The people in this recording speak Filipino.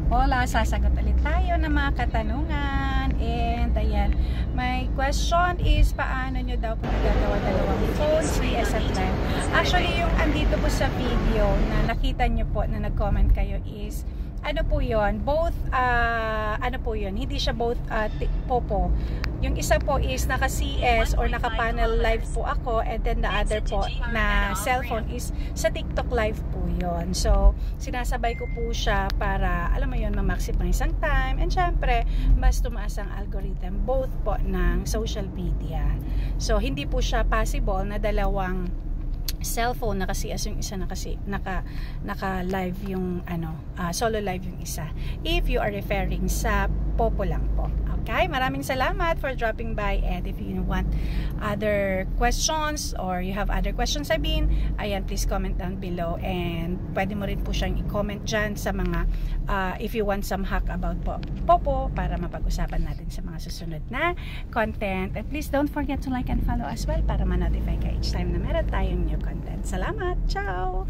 Hola, sasagot ulit tayo ng mga katanungan. And ayan, my question is, paano nyo daw po nagagawa dalawang phone, CS at live? Actually, yung andito po sa video na nakita nyo po na nag-comment kayo is, ano po yun? Both, ano po yun? Hindi siya both Popo. Yung isa po is naka-CS or naka-panel live po ako, and then the other po na cellphone is sa TikTok live po yun. So, sinasabay ko po siya para, alam mo yun, ma-maximize ang time, and syempre, mas tumaas ang algorithm, both po ng social media. So, hindi po siya possible na dalawang cellphone naka-CS yung isa, naka-live yung solo live yung isa, if you are referring sa Popo lang po. Okay, maraming salamat for dropping by, and if you want other questions or you have other questions, Sabine, ayan, please comment down below, and pwede mo rin po siyang i-comment dyan sa mga if you want some hack about Popo para mapag-usapan natin sa mga susunod na content. And please don't forget to like and follow as well para ma-notify ka each time na meron tayong new content. Salamat! Ciao!